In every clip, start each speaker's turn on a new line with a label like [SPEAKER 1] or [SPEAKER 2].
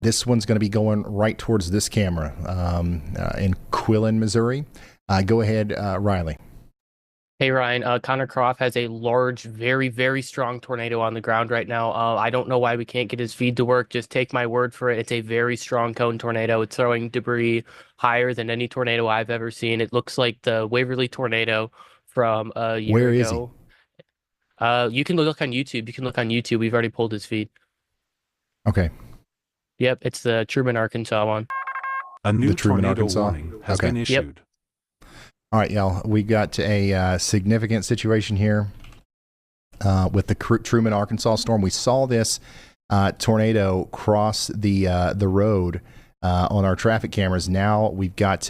[SPEAKER 1] This one's going to be going right towards this camera in Quillen, Missouri. Go ahead, Riley.
[SPEAKER 2] Hey Ryan, Connor Croft has a large, very, very strong tornado on the ground right now. I don't know why we can't get his feed to work. Just take my word for it. It's a very strong cone tornado. It's throwing debris higher than any tornado I've ever seen. It looks like the Waverly tornado from a year
[SPEAKER 1] Where is he?
[SPEAKER 2] ago. You can look on YouTube. You can look on YouTube. We've already pulled his feed.
[SPEAKER 1] Okay.
[SPEAKER 2] Yep, it's the Truman, Arkansas one.
[SPEAKER 3] A new
[SPEAKER 1] The Truman,
[SPEAKER 3] tornado
[SPEAKER 1] Arkansas?
[SPEAKER 3] warning has
[SPEAKER 1] Okay.
[SPEAKER 3] been
[SPEAKER 2] Yep.
[SPEAKER 3] issued.
[SPEAKER 1] All right, y'all. We got a significant situation here with the Truman, Arkansas storm. We saw this tornado cross the road on our traffic cameras. Now we've got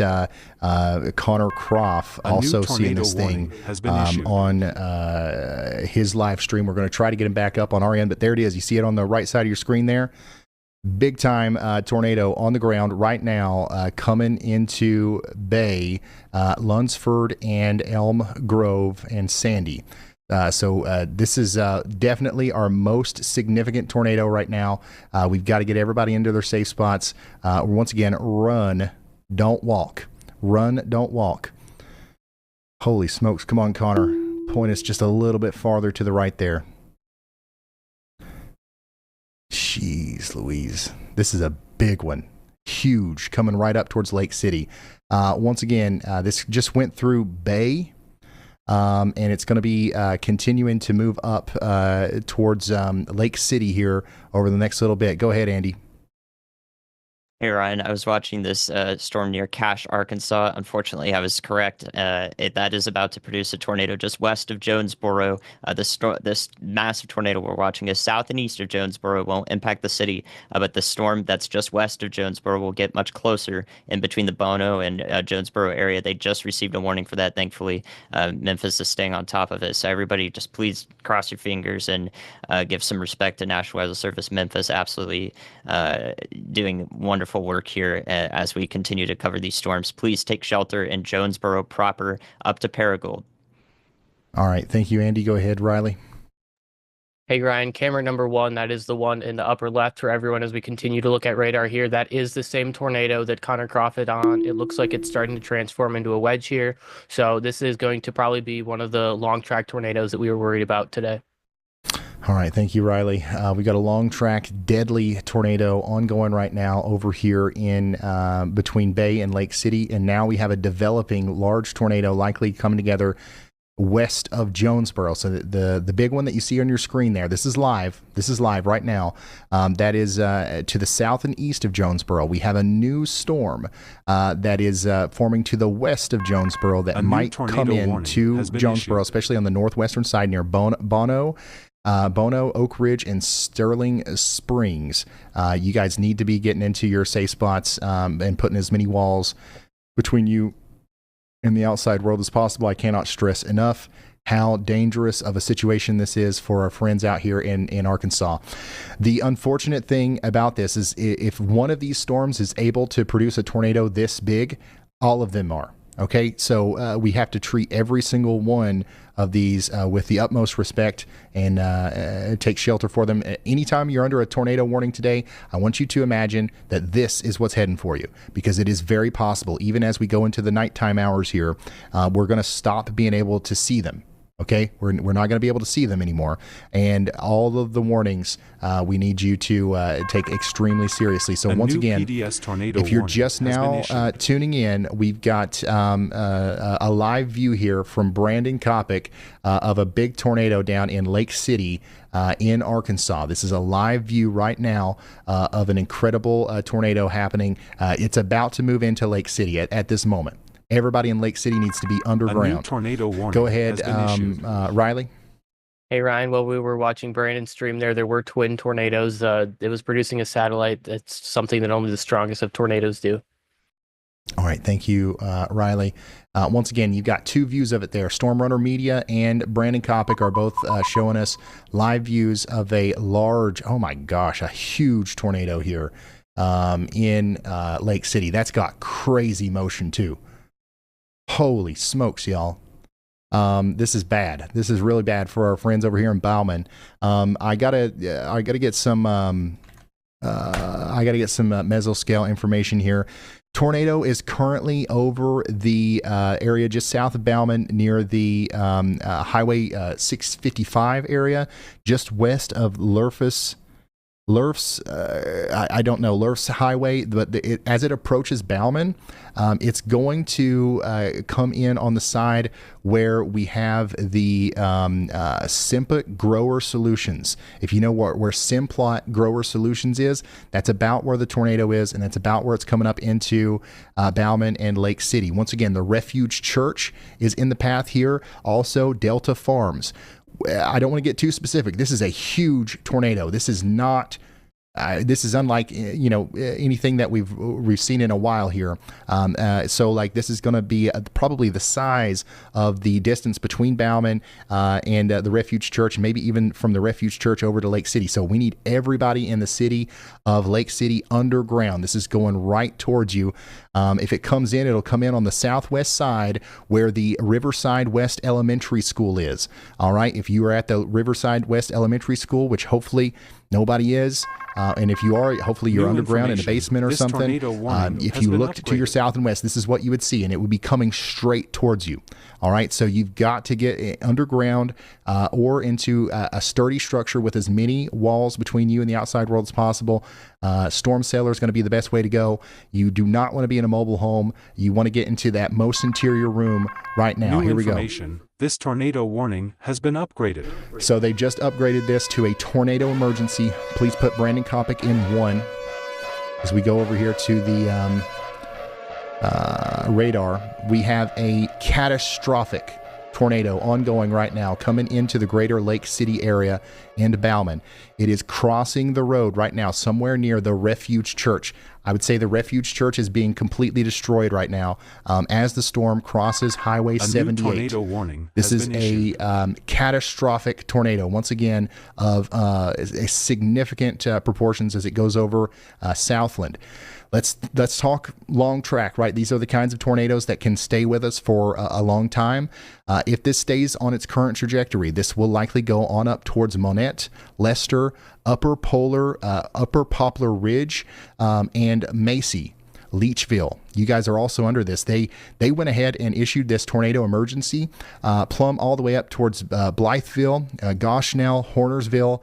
[SPEAKER 1] Connor Croft
[SPEAKER 3] A new
[SPEAKER 1] also seeing
[SPEAKER 3] tornado
[SPEAKER 1] this thing
[SPEAKER 3] warning has been issued.
[SPEAKER 1] on his live stream. We're going to try to get him back up on our end, but there it is. You see it on the right side of your screen there. Big time tornado on the ground right now, coming into Bay, Lunsford, and Elm Grove and Sandy. So this is definitely our most significant tornado right now. We've got to get everybody into their safe spots. Once again, run, don't walk. Run, don't walk. Holy smokes. Come on, Connor. Point us just a little bit farther to the right there. Jeez Louise. This is a big one. Huge, coming right up towards Lake City. Once again, this just went through Bay, and it's going to be continuing to move up towards Lake City here over the next little bit. Go ahead, Andy.
[SPEAKER 4] Hey Ryan, I was watching this storm near Cache, Arkansas. Unfortunately, I was correct. That is about to produce a tornado just west of Jonesboro. This massive tornado we're watching is south and east of Jonesboro. It won't impact the city, but the storm that's just west of Jonesboro will get much closer in between the Bono and Jonesboro area. They just received a warning for that. Thankfully, Memphis is staying on top of it. So everybody, just please cross your fingers and give some respect to National Weather Service Memphis. Absolutely doing wonderful work here as we continue to cover these storms. Please take shelter in Jonesboro proper up to Paragould.
[SPEAKER 1] All right. Thank you, Andy. Go ahead, Riley.
[SPEAKER 2] Hey Ryan, camera number one, that is the one in the upper left for everyone as we continue to look at radar here. That is the same tornado that Connor Croft had on. It looks like it's starting to transform into a wedge here. So this is going to probably be one of the long track tornadoes that we were worried about today.
[SPEAKER 1] All right. Thank you, Riley. We got a long track, deadly tornado ongoing right now over here in between Bay and Lake City. And now we have a developing large tornado likely coming together west of Jonesboro. So the big one that you see on your screen there, this is live. This is live right now. That is to the south and east of Jonesboro. We have a new storm that is forming to the west of Jonesboro that might come in to Jonesboro, especially on the northwestern side near Bono, Oak Ridge, and Sterling Springs. You guys need to be getting into your safe spots and putting as many walls between you and the outside world as possible. I cannot stress enough how dangerous of a situation this is for our friends out here in Arkansas. The unfortunate thing about this is if one of these storms is able to produce a tornado this big, all of them are. Okay, so we have to treat every single one of these with the utmost respect and take shelter for them. Anytime you're under a tornado warning today, I want you to imagine that this is what's heading for you, because it is very possible, even as we go into the nighttime hours here, we're going to stop being able to see them. Okay, we're not going to be able to see them anymore, and all of the warnings we need you to take extremely seriously. So once again, if you're just now tuning in, we've got a live view here from Brandon Kopic of a big tornado down in Lake City in Arkansas. This is a live view right now of an incredible tornado happening. It's about to move into Lake City at this moment. Everybody in Lake City needs to be underground.
[SPEAKER 3] A new tornado warning.
[SPEAKER 1] Go ahead, Riley.
[SPEAKER 2] Hey Ryan, while we were watching Brandon's stream there were twin tornadoes. It was producing a satellite. That's something that only the strongest of tornadoes do.
[SPEAKER 1] All right, thank you, Riley. Once again, you've got two views of it there. Stormrunner Media and Brandon Kopic are both showing us live views of a large, oh my gosh, a huge tornado here in Lake City. That's got crazy motion too. Holy smokes, y'all. This is bad. This is really bad for our friends over here in Bauman. I gotta get some I got to get some mesoscale information here. Tornado is currently over the area just south of Bauman near the Highway 655 area, just west of Lurf's, I don't know, Lurf's Highway, but as it approaches Bauman, it's going to come in on the side where we have the Simplot Grower Solutions. If you know where Simplot Grower Solutions is, that's about where the tornado is, and that's about where it's coming up into Bauman and Lake City. Once again, the Refuge Church is in the path here. Also, Delta Farms. I don't want to get too specific. This is a huge tornado. This is not. This is unlike anything that we've seen in a while here. So like this is going to be probably the size of the distance between Bauman and the Refuge Church, maybe even from the Refuge Church over to Lake City. So we need everybody in the city of Lake City underground. This is going right towards you. If it comes in, it'll come in on the southwest side where the Riverside West Elementary School is. All right. If you are at the Riverside West Elementary School, which hopefully nobody is, and if you are, hopefully you're underground in a basement or something. If you looked to your south and west, this is what you would see, and it would be coming straight towards you. All right, so you've got to get underground or into a sturdy structure with as many walls between you and the outside world as possible. Storm cellar is going to be the best way to go. You do not want to be in a mobile home. You want to get into that most interior room right now. Here we go.
[SPEAKER 3] This tornado warning has been upgraded.
[SPEAKER 1] So they just upgraded this to a tornado emergency. Please put Brandon Kopic in 1 as we go over here to the radar. We have a catastrophic tornado ongoing right now coming into the greater Lake City area and Bauman. It is crossing the road right now somewhere near the Refuge Church. I would say the Refuge Church is being completely destroyed right now as the storm crosses Highway 78.
[SPEAKER 3] New tornado warning.
[SPEAKER 1] This is a catastrophic tornado, once again, of significant proportions as it goes over Southland. Let's talk long track, right? These are the kinds of tornadoes that can stay with us for a long time. If this stays on its current trajectory, this will likely go on up towards Monette, Lester, Upper Poplar Ridge, and Macy, Leachville. You guys are also under this. They went ahead and issued this tornado emergency, plumb all the way up towards Blytheville, Goshnell, Hornersville,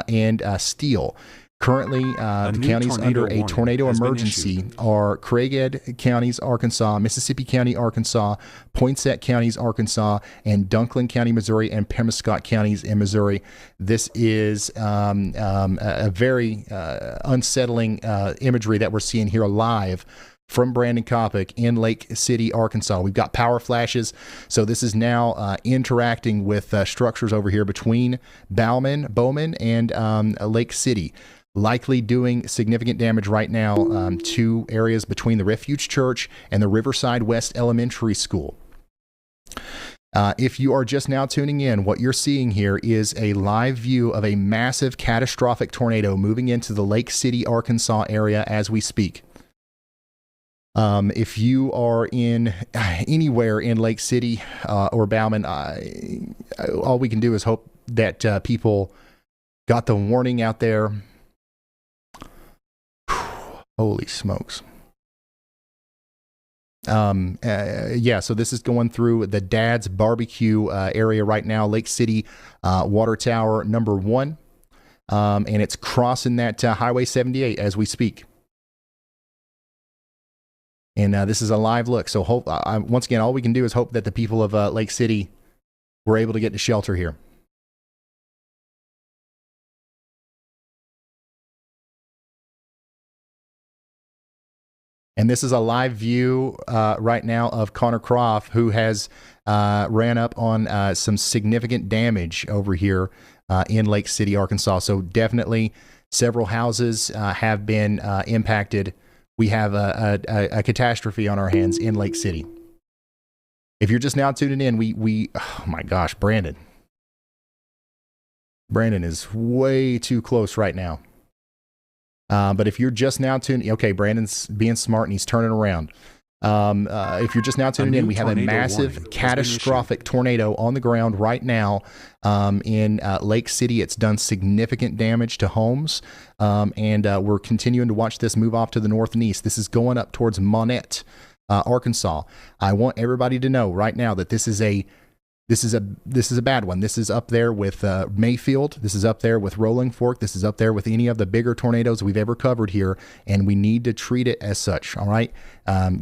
[SPEAKER 1] and Steele. Currently, the counties under a tornado emergency are Craighead Counties, Arkansas, Mississippi County, Arkansas, Poinsett Counties, Arkansas, and Dunklin County, Missouri, and Pemiscot Counties in Missouri. This is a very unsettling imagery that we're seeing here live from Brandon Kopic in Lake City, Arkansas. We've got power flashes, so this is now interacting with structures over here between Bowman, and Lake City. Likely doing significant damage right now to areas between the Refuge Church and the Riverside West Elementary School. If you are just now tuning in, what you're seeing here is a live view of a massive catastrophic tornado moving into the Lake City, Arkansas area as we speak. If you are in anywhere in Lake City or Bauman, all we can do is hope that people got the warning out there. Holy smokes. Yeah, so this is going through the Dad's Barbecue area right now, Lake City Water Tower number 1. And it's crossing that Highway 78 as we speak. And this is a live look. So once again, all we can do is hope that the people of Lake City were able to get to shelter here. And this is a live view right now of Connor Croft, who has ran up on some significant damage over here in Lake City, Arkansas. So definitely several houses have been impacted. We have a catastrophe on our hands in Lake City. If you're just now tuning in, oh my gosh, Brandon is way too close right now. But if you're just now tuning, okay, Brandon's being smart and he's turning around. If you're just now tuning in,
[SPEAKER 3] new
[SPEAKER 1] we have a
[SPEAKER 3] tornado warning
[SPEAKER 1] massive,
[SPEAKER 3] has been
[SPEAKER 1] catastrophic tornado on the ground right now in Lake City. It's done significant damage to homes, and we're continuing to watch this move off to the north and east. This is going up towards Monette, Arkansas. I want everybody to know right now that this is a bad one. This is up there with Mayfield. This is up there with Rolling Fork. This is up there with any of the bigger tornadoes we've ever covered here, and we need to treat it as such. All right,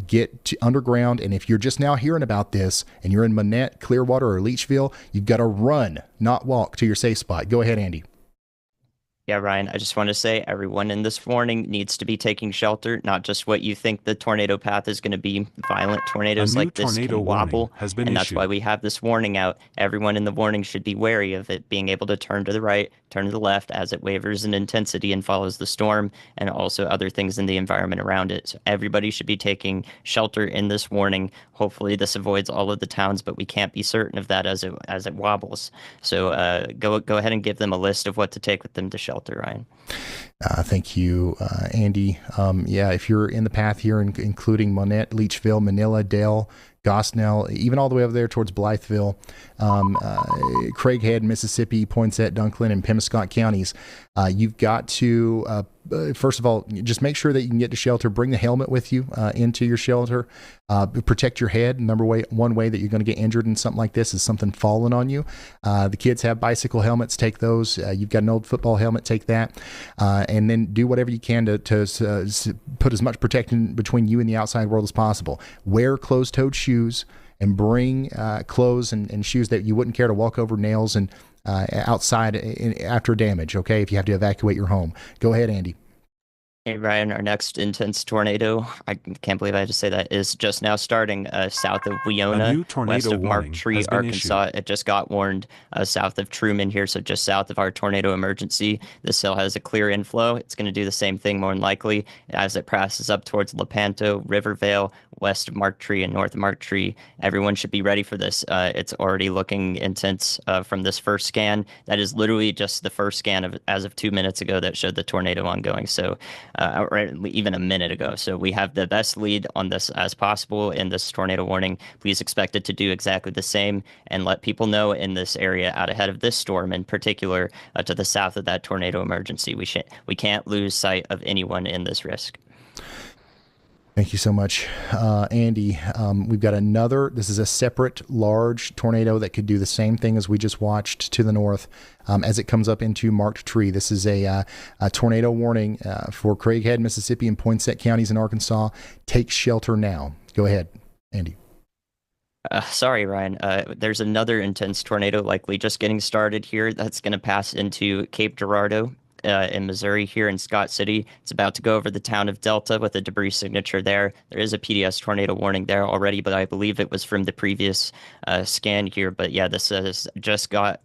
[SPEAKER 1] get to underground, and if you're just now hearing about this and you're in Monette, Clearwater, or Leachville, you've got to run, not walk, to your safe spot. Go ahead, Andy.
[SPEAKER 4] Yeah, Ryan, I just want to say everyone in this warning needs to be taking shelter, not just what you think the tornado path is going to be. Violent tornadoes
[SPEAKER 3] A new
[SPEAKER 4] like this
[SPEAKER 3] tornado
[SPEAKER 4] can wobble,
[SPEAKER 3] warning has been
[SPEAKER 4] and that's
[SPEAKER 3] issued.
[SPEAKER 4] why we have this warning out. Everyone in the warning should be wary of it being able to turn to the right, turn to the left as it wavers in intensity and follows the storm, and also other things in the environment around it. So everybody should be taking shelter in this warning. Hopefully this avoids all of the towns, but we can't be certain of that as it wobbles. So go ahead and give them a list of what to take with them to shelter, Ryan.
[SPEAKER 1] Thank you, Andy. Yeah, if you're in the path here, including Monette, Leachville, Manila, Dale, Gosnell, even all the way over there towards Blytheville, Craighead, Mississippi, Poinsett, Dunklin, and Pemiscot counties, you've got to, first of all, just make sure that you can get to shelter. Bring the helmet with you into your shelter. Protect your head. One way that you're going to get injured in something like this is something falling on you. The kids have bicycle helmets. Take those. You've got an old football helmet. Take that. And then do whatever you can to put as much protection between you and the outside world as possible. Wear closed-toed shoes and bring clothes and shoes that you wouldn't care to walk over nails and outside after damage, okay, if you have to evacuate your home. Go ahead, Andy.
[SPEAKER 4] Hey, Ryan, our next intense tornado, I can't believe I had to say that, is just now starting south of
[SPEAKER 3] A
[SPEAKER 4] Weona,
[SPEAKER 3] new tornado
[SPEAKER 4] west of
[SPEAKER 3] warning
[SPEAKER 4] Marktree,
[SPEAKER 3] has been
[SPEAKER 4] Arkansas. It just got warned south of Truman here, so just south of our tornado emergency. This cell has a clear inflow. It's going to do the same thing more than likely as it passes up towards Lepanto, Rivervale, west of Marktree and north of Marktree. Everyone should be ready for this. It's already looking intense from this first scan. That is literally just the first scan as of 2 minutes ago that showed the tornado ongoing. So even a minute ago. So we have the best lead on this as possible in this tornado warning. Please expect it to do exactly the same and let people know in this area out ahead of this storm, in particular to the south of that tornado emergency. We can't lose sight of anyone in this risk.
[SPEAKER 1] Thank you so much, Andy. We've got this is a separate large tornado that could do the same thing as we just watched to the north as it comes up into Marktree. This is a tornado warning for Craighead, Mississippi, and Poinsett counties in Arkansas. Take shelter now. Go ahead, Andy.
[SPEAKER 4] Sorry, Ryan. There's another intense tornado likely just getting started here that's going to pass into Cape Girardeau in Missouri here in Scott City. It's about to go over the town of Delta with a debris signature there. There is a PDS tornado warning there already, but I believe it was from the previous scan here. But yeah, this is just got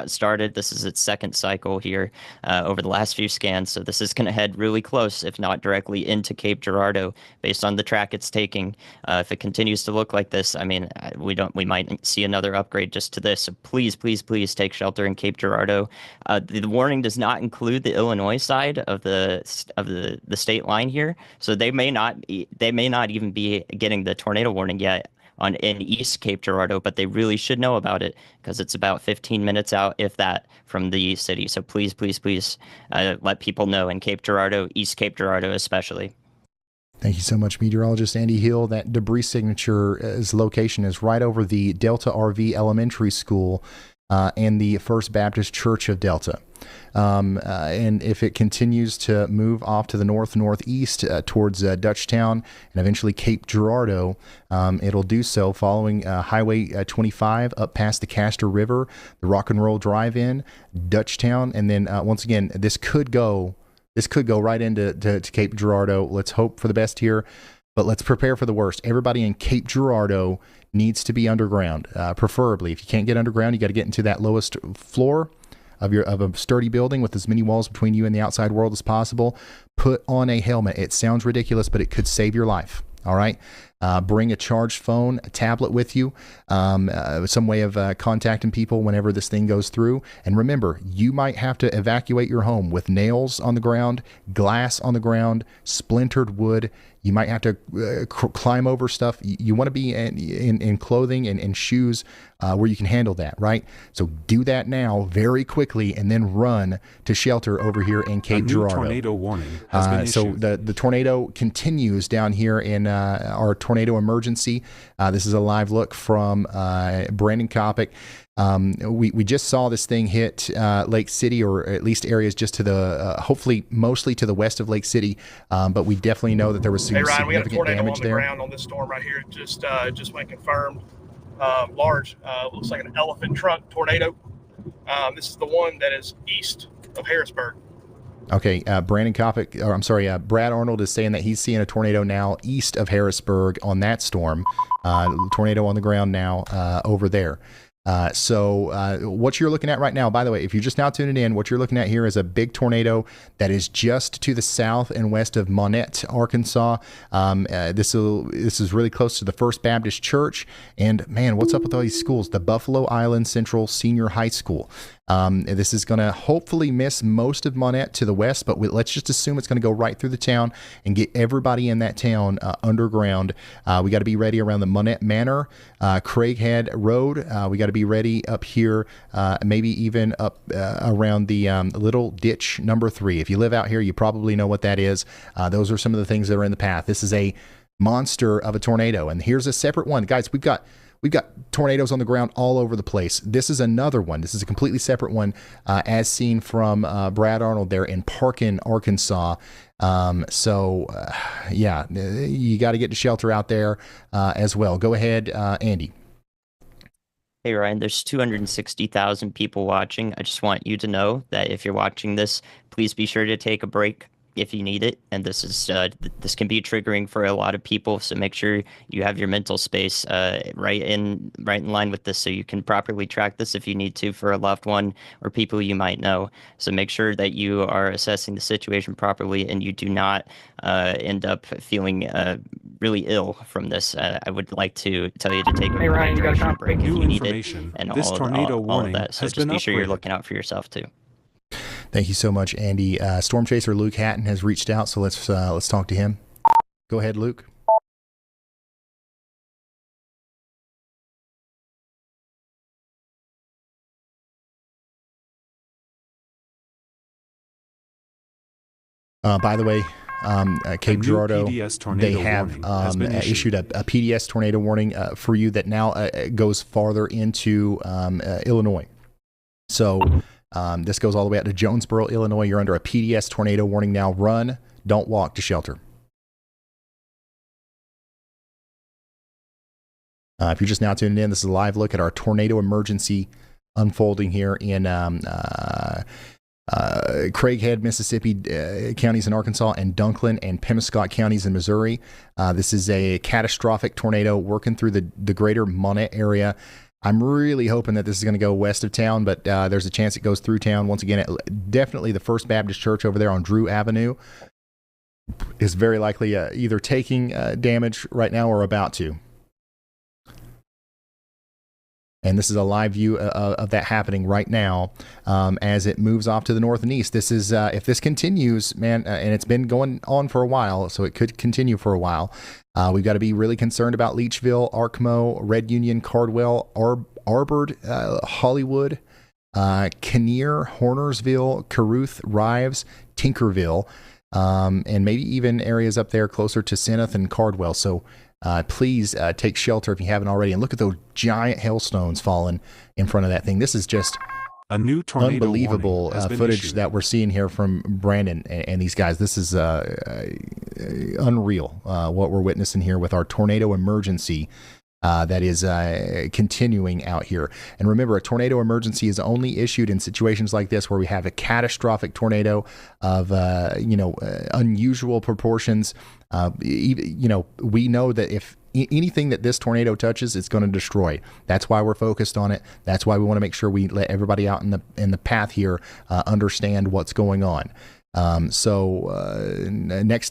[SPEAKER 4] started. This is its second cycle here over the last few scans. So this is going to head really close, if not directly into Cape Girardeau, based on the track it's taking. If it continues to look like this, I mean, we might see another upgrade just to this. So please, please, please take shelter in Cape Girardeau. The warning does not include the Illinois side of the state line here, so they may not even be getting the tornado warning yet in East Cape Girardeau, but they really should know about it because it's about 15 minutes out, if that, from the city. So please, please, please let people know in Cape Girardeau, East Cape Girardeau especially.
[SPEAKER 1] Thank you so much, meteorologist Andy Hill. That debris signature's location is right over the Delta RV Elementary School and the First Baptist Church of Delta. And if it continues to move off to the northeast towards Dutchtown and eventually Cape Girardeau, it'll do so following Highway 25 up past the Castor River, the Rock and Roll Drive-In, Dutchtown, and then once again, this could go right into Cape Girardeau. Let's hope for the best here, but let's prepare for the worst. Everybody in Cape Girardeau needs to be underground, preferably. If you can't get underground, you got to get into that lowest floor of a sturdy building with as many walls between you and the outside world as possible. Put on a helmet. It sounds ridiculous, but it could save your life. All right. Bring a charged phone, a tablet with you, some way of contacting people whenever this thing goes through. And remember, you might have to evacuate your home with nails on the ground, glass on the ground, splintered wood. You might have to climb over stuff. You want to be in clothing and shoes where you can handle that, right? So do that now very quickly and then run to shelter over here in Cape Girardeau.
[SPEAKER 3] Tornado warning has been issued.
[SPEAKER 1] So the tornado continues down here in our tornado emergency. This is a live look from Brandon Kopic. We just saw this thing hit Lake City, or at least areas just to the, hopefully mostly to the west of Lake City. But we definitely know that there was some
[SPEAKER 5] Ryan, we got a
[SPEAKER 1] significant
[SPEAKER 5] tornado
[SPEAKER 1] damage
[SPEAKER 5] on the
[SPEAKER 1] there.
[SPEAKER 5] ground on this storm right here. Just went confirmed. Large, looks like an elephant trunk tornado. This is the one that is east of Harrisburg.
[SPEAKER 1] Okay, Brandon Kopic, or I'm sorry, Brad Arnold is saying that he's seeing a tornado now east of Harrisburg on that storm. Tornado on the ground now over there. So what you're looking at right now, by the way, if you're just now tuning in, what you're looking at here is a big tornado that is just to the south and west of Monette, Arkansas. This is really close to the First Baptist Church. And man, what's up with all these schools? The Buffalo Island Central Senior High School. This is going to hopefully miss most of Monette to the west, but let's just assume it's going to go right through the town and get everybody in that town underground. We got to be ready around the Monette Manor, Craighead Road. We got to be ready up here, maybe even up around the Little Ditch number 3. If you live out here, you probably know what that is. Those are some of the things that are in the path. This is a monster of a tornado, and here's a separate one. Guys, we've got tornadoes on the ground all over the place. This is another one. This is a completely separate one, as seen from Brad Arnold there in Parkin, Arkansas. Yeah, you got to get to shelter out there as well. Go ahead, Andy.
[SPEAKER 4] Hey, Ryan, there's 260,000 people watching. I just want you to know that if you're watching this, please be sure to take a break if you need it. And this can be triggering for a lot of people. So make sure you have your mental space right in line with this, so you can properly track this if you need to for a loved one or people you might know. So make sure that you are assessing the situation properly and you do not end up feeling really ill from this. I would like to tell you to take a
[SPEAKER 2] Ryan, you got a
[SPEAKER 4] break if
[SPEAKER 3] New
[SPEAKER 4] you need it,
[SPEAKER 3] information.
[SPEAKER 4] and
[SPEAKER 3] This tornado
[SPEAKER 4] all
[SPEAKER 3] warning
[SPEAKER 4] of that. So
[SPEAKER 3] has
[SPEAKER 4] just
[SPEAKER 3] been
[SPEAKER 4] be sure you're
[SPEAKER 3] upgraded.
[SPEAKER 4] looking out for yourself too.
[SPEAKER 1] Thank you so much, Andy. Storm Chaser Luke Hatton has reached out, so let's talk to him. Go ahead, Luke. By the way, Cape Girardeau, they have issued a PDS tornado warning for you that now goes farther into Illinois. So this goes all the way out to Jonesboro, Illinois. You're under a PDS tornado warning now. Run, don't walk to shelter. If you're just now tuning in, this is a live look at our tornado emergency unfolding here in Craighead, Mississippi counties in Arkansas, and Dunklin and Pemiscot counties in Missouri. This is a catastrophic tornado working through the greater Monette area. I'm really hoping that this is going to go west of town, but there's a chance it goes through town. Once again, definitely the First Baptist Church over there on Drew Avenue is very likely either taking damage right now or about to. And this is a live view of that happening right now as it moves off to the north and east. This is, if this continues, man, and it's been going on for a while, so it could continue for a while. We've got to be really concerned about Leechville, Arkmo, Red Union, Cardwell, Arbord, Hollywood, Kinnear, Hornersville, Caruth, Rives, Tinkerville, and maybe even areas up there closer to Seneth and Cardwell. So please take shelter if you haven't already. And look at those giant hailstones falling in front of that thing. This is just
[SPEAKER 3] a new tornado
[SPEAKER 1] unbelievable footage
[SPEAKER 3] issued.
[SPEAKER 1] that we're seeing here from Brandon and these guys. This is unreal what we're witnessing here with our tornado emergency that is continuing out here. And remember, a tornado emergency is only issued in situations like this where we have a catastrophic tornado of unusual proportions. We know that if anything that this tornado touches, it's going to destroy. That's why we're focused on it. That's why we want to make sure we let everybody out in the path here understand what's going on. Next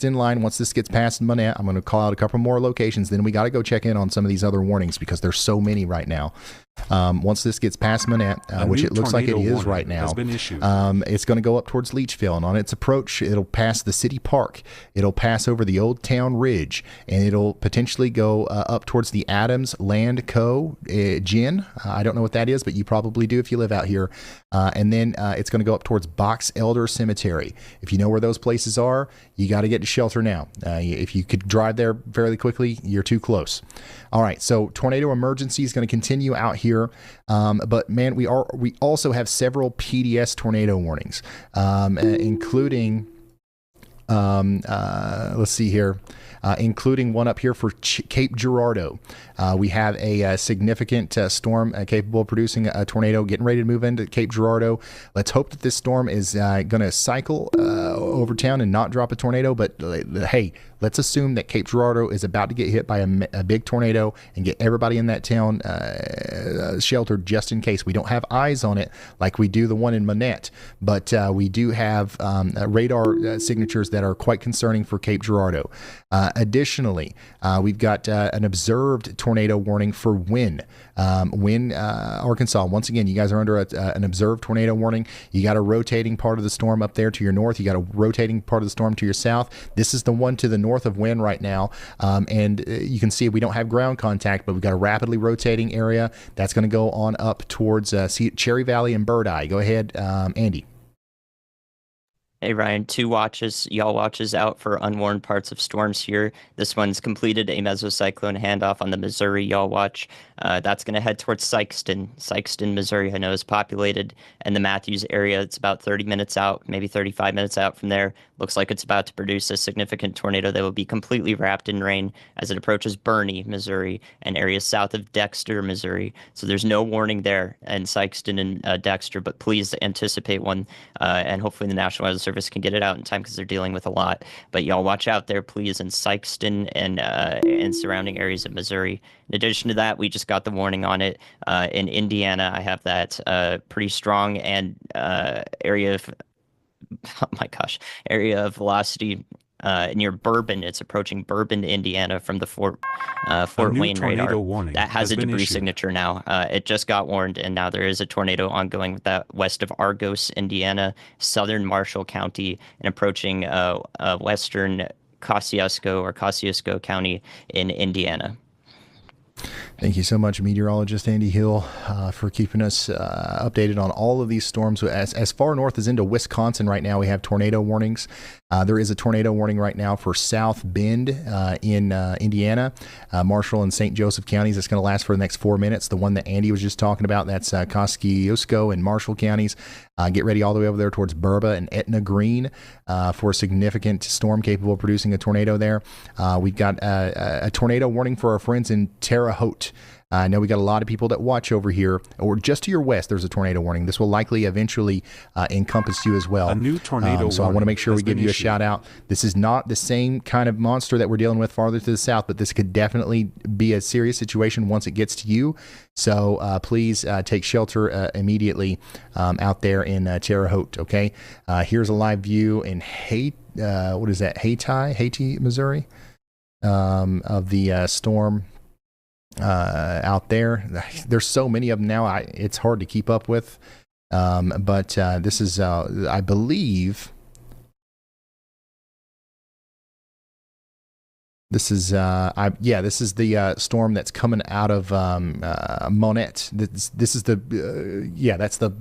[SPEAKER 1] in line, once this gets past Monette, I'm going to call out a couple more locations. Then we got to go check in on some of these other warnings because there's so many right now. Once this gets past Monette, which it looks like it is right now, it's going to go up towards Leachville, and on its approach, it'll pass the city park. It'll pass over the Old Town Ridge, and it'll potentially go up towards the Adams Land Co. Gin. I don't know what that is, but you probably do if you live out here. And then it's going to go up towards Box Elder Cemetery. If you know where those places are, you got to get to shelter now. If you could drive there fairly quickly, you're too close. All right, so tornado emergency is going to continue out here, but man, we also have several PDS tornado warnings, including let's see here. Including one up here for Cape Girardeau. We have a significant storm capable of producing a tornado getting ready to move into Cape Girardeau. Let's hope that this storm is going to cycle over town and not drop a tornado. But hey, let's assume that Cape Girardeau is about to get hit by a big tornado and get everybody in that town sheltered just in case. We don't have eyes on it like we do the one in Monette, but we do have radar signatures that are quite concerning for Cape Girardeau. Additionally, we've got an observed tornado warning for Wynne, Arkansas. Once again, you guys are under an observed tornado warning. You got a rotating part of the storm up there to your north. You got a rotating part of the storm to your south. This is the one to the north of Wynne right now. And you can see we don't have ground contact, but we've got a rapidly rotating area that's going to go on up towards Cherry Valley and Bird Eye. Go ahead, Andy.
[SPEAKER 4] Hey Ryan, y'all watches out for unwarned parts of storms here. This one's completed a mesocyclone handoff on the Missouri y'all watch. That's going to head towards Sikeston, Missouri. I know is populated, and the Matthews area. It's about 30 minutes out, maybe 35 minutes out from there. Looks like it's about to produce a significant tornado that will be completely wrapped in rain as it approaches Burney, Missouri, and areas south of Dexter, Missouri. So there's no warning there in Sikeston and Dexter, but please anticipate one, and hopefully the National Weather Service can get it out in time because they're dealing with a lot. But y'all watch out there, please, in Sikeston and surrounding areas of Missouri. In addition to that, we just got the warning on it in Indiana. I have that pretty strong and area of velocity near Bourbon. It's approaching Bourbon, Indiana, from the Fort Wayne radar. That has a debris signature now. It just got warned, and now there is a tornado ongoing with that west of Argos, Indiana, southern Marshall County, and approaching western Kosciuszko County in Indiana.
[SPEAKER 1] Thank you so much, meteorologist Andy Hill, for keeping us updated on all of these storms. As far north as into Wisconsin right now, we have tornado warnings. There is a tornado warning right now for South Bend in Indiana, Marshall and St. Joseph counties. It's going to last for the next 4 minutes. The one that Andy was just talking about, that's Kosciuszko and Marshall counties. Get ready all the way over there towards Burba and Etna Green for a significant storm capable of producing a tornado there. We've got a tornado warning for our friends in Terre Haute. I know we got a lot of people that watch over here, or just to your west, there's a tornado warning. This will likely eventually encompass you as well.
[SPEAKER 3] A new tornado
[SPEAKER 1] so I want to make sure we give you a shout out. This is not the same kind of monster that we're dealing with farther to the south, but this could definitely be a serious situation once it gets to you. So please take shelter immediately out there in Terre Haute. Okay, here's a live view in Haiti, Missouri, of the storm. Out there. There's so many of them now, it's hard to keep up with. But this is, I believe, this is, this is the storm that's coming out of Monette. This is that's the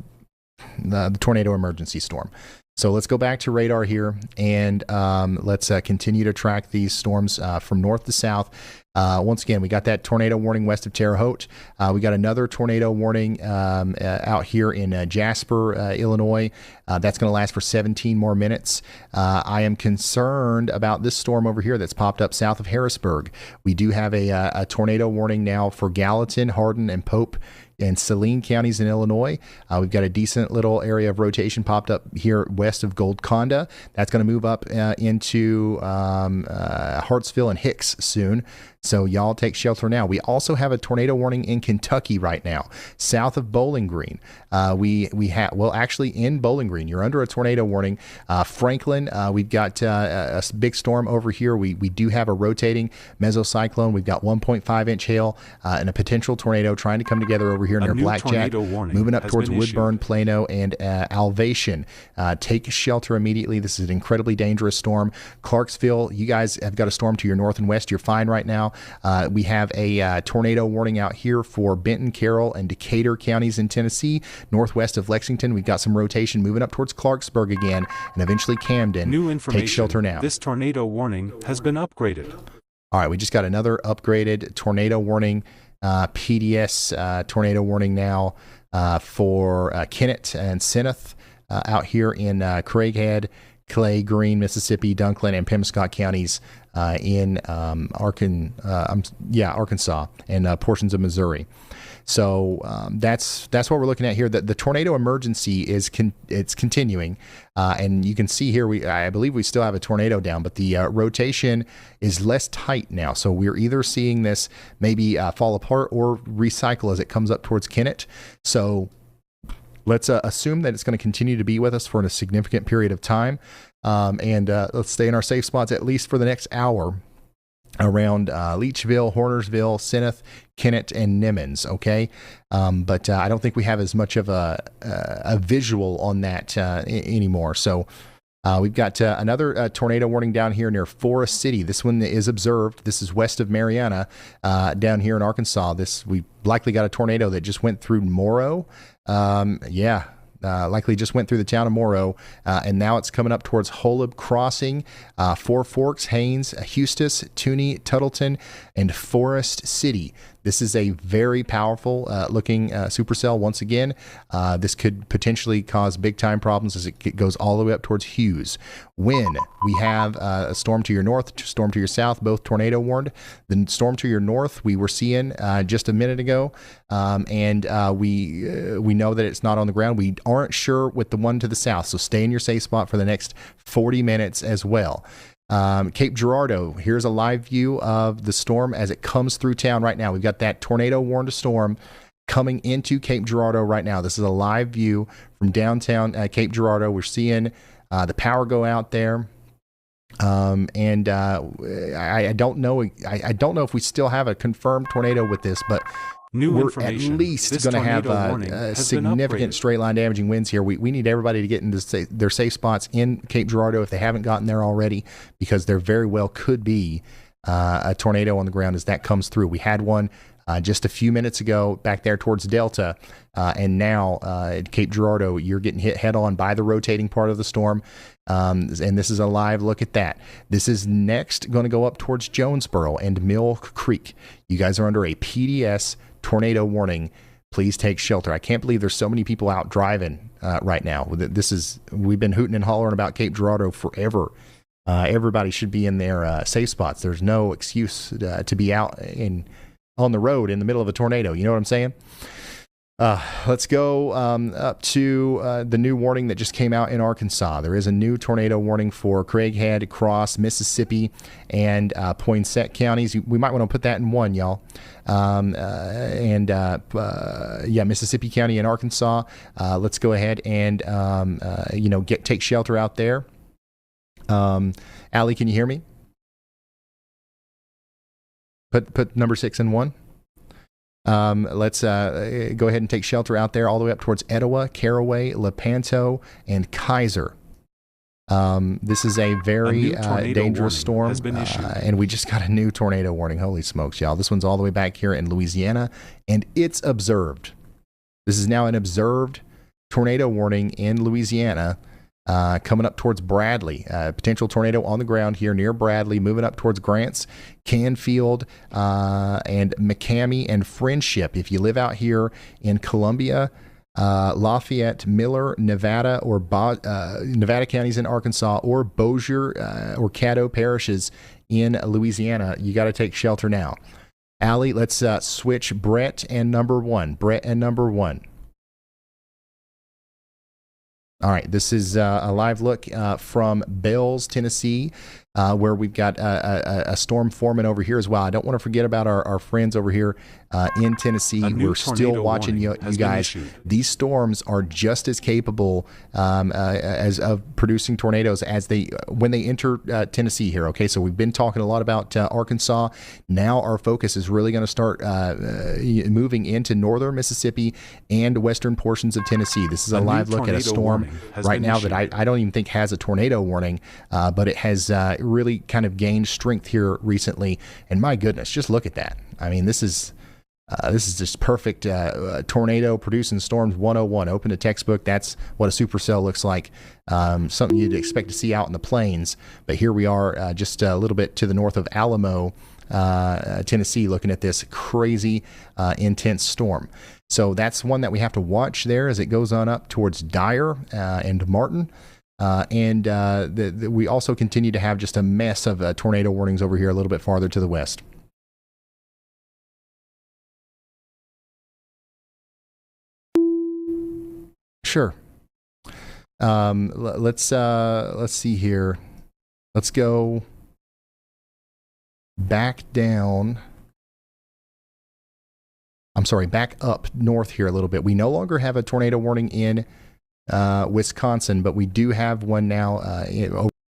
[SPEAKER 1] tornado emergency storm. So let's go back to radar here, and let's continue to track these storms from north to south. Once again, we got that tornado warning west of Terre Haute. We got another tornado warning out here in Jasper, Illinois. That's going to last for 17 more minutes. I am concerned about this storm over here that's popped up south of Harrisburg. We do have a tornado warning now for Gallatin, Hardin, and Pope and Saline counties in Illinois. We've got a decent little area of rotation popped up here west of Golconda. That's going to move up into Hartsville and Hicks soon. So y'all take shelter now. We also have a tornado warning in Kentucky right now, south of Bowling Green. We have, well, actually in Bowling Green, you're under a tornado warning. Franklin, we've got a big storm over here. We do have a rotating mesocyclone. We've got 1.5-inch hail and a potential tornado trying to come together over here near Blackjack, moving up towards Woodburn, Plano, and Alvation. Take shelter immediately. This is an incredibly dangerous storm. Clarksville, you guys have got a storm to your north and west. You're fine right now. We have a tornado warning out here for Benton, Carroll, and Decatur counties in Tennessee. Northwest of Lexington, we've got some rotation moving up towards Clarksburg again, and eventually Camden.
[SPEAKER 3] New information.
[SPEAKER 1] Take shelter now.
[SPEAKER 3] This tornado warning has been upgraded.
[SPEAKER 1] All right, we just got another upgraded tornado warning, PDS tornado warning now for Kennett and Seneth out here in Craighead, Clay, Greene, Mississippi, Dunklin, and Pemiscot counties in Arkansas and portions of Missouri. So that's what we're looking at here. The tornado emergency is it's continuing, and you can see here I believe we still have a tornado down, but the rotation is less tight now. So we're either seeing this maybe fall apart or recycle as it comes up towards Kennett. So let's assume that it's going to continue to be with us for a significant period of time, and let's stay in our safe spots at least for the next hour around Leechville, Hornersville, Seneth, Kennett, and Nimmons. Okay, but I don't think we have as much of a visual on that anymore. So we've got another tornado warning down here near Forest City. This one is observed. This is west of Mariana, down here in Arkansas. We likely got a tornado that just went through Morrow. Likely just went through the town of Morrow, and now it's coming up towards Holub Crossing, Four Forks, Haines, Eustis, Tuney, Tuttleton, and Forest City. This is a very powerful looking supercell. Once again, this could potentially cause big time problems as it goes all the way up towards Hughes. When we have a storm to your north, storm to your south, both tornado warned. The storm to your north we were seeing just a minute ago, and we know that it's not on the ground. We aren't sure with the one to the south, so stay in your safe spot for the next 40 minutes as well. Cape Girardeau, here's a live view of the storm as it comes through town right now. We've got that tornado warned storm coming into Cape Girardeau right now. This is a live view from downtown Cape Girardeau. We're seeing the power go out there. And I don't know. I don't know if we still have a confirmed tornado with this, but we're at least going to have significant straight line damaging winds here. We need everybody to get into their safe spots in Cape Girardeau if they haven't gotten there already, because there very well could be a tornado on the ground as that comes through. We had one just a few minutes ago back there towards Delta, and now at Cape Girardeau, you're getting hit head on by the rotating part of the storm. And this is a live look at that. This is next going to go up towards Jonesboro and Mill Creek. You guys are under a PDS tornado warning. Please take shelter. I can't believe there's so many people out driving right now. We've been hooting and hollering about Cape Girardeau forever. Everybody should be in their safe spots. There's no excuse to be out on the road in the middle of a tornado. You know what I'm saying? Let's go up to the new warning that just came out in Arkansas. There is a new tornado warning for Craighead, Cross, Mississippi, and Poinsett counties. We might want to put that in one, y'all. Mississippi County and Arkansas. Let's go ahead and take shelter out there. Allie, can you hear me? Put number 6 in 1. Let's go ahead and take shelter out there all the way up towards Etowah, Caraway, Lepanto, and Kaiser. This is a very dangerous storm, and we just got a new tornado warning. Holy smokes, y'all. This one's all the way back here in Louisiana, and it's observed. This is now an observed tornado warning in Louisiana. Coming up towards Bradley, potential tornado on the ground here near Bradley, moving up towards Grants, Canfield, and McCamey and Friendship. If you live out here in Columbia, Lafayette, Miller, Nevada, or Nevada counties in Arkansas, or Bossier or Caddo parishes in Louisiana, you got to take shelter now. Allie, let's switch Brett and number 1. Brett and number 1. All right, this is a live look from Bells, Tennessee. where we've got a storm forming over here as well. I don't want to forget about our friends over here in Tennessee.
[SPEAKER 3] A new
[SPEAKER 1] We're still
[SPEAKER 3] tornado
[SPEAKER 1] watching you
[SPEAKER 3] warning has been
[SPEAKER 1] guys.
[SPEAKER 3] issued.
[SPEAKER 1] These storms are just as capable as of producing tornadoes as when they enter Tennessee here. Okay, so we've been talking a lot about Arkansas. Now our focus is really going to start moving into northern Mississippi and western portions of Tennessee. This is a
[SPEAKER 3] A new
[SPEAKER 1] live look at a
[SPEAKER 3] tornado
[SPEAKER 1] storm
[SPEAKER 3] warning has
[SPEAKER 1] right
[SPEAKER 3] been
[SPEAKER 1] now that
[SPEAKER 3] issued.
[SPEAKER 1] I don't even think has a tornado warning, but it has really kind of gained strength here recently. And my goodness, just look at that. I mean, this is just perfect tornado producing storms 101. Open a textbook. That's what a supercell looks like. Something you'd expect to see out in the plains. But here we are just a little bit to the north of Alamo, Tennessee, looking at this crazy intense storm. So that's one that we have to watch there as it goes on up towards Dyer and Martin. We also continue to have just a mess of tornado warnings over here a little bit farther to the west. Sure. Let's see here. Let's go back down. I'm sorry, back up north here a little bit. We no longer have a tornado warning in Wisconsin, but we do have one now over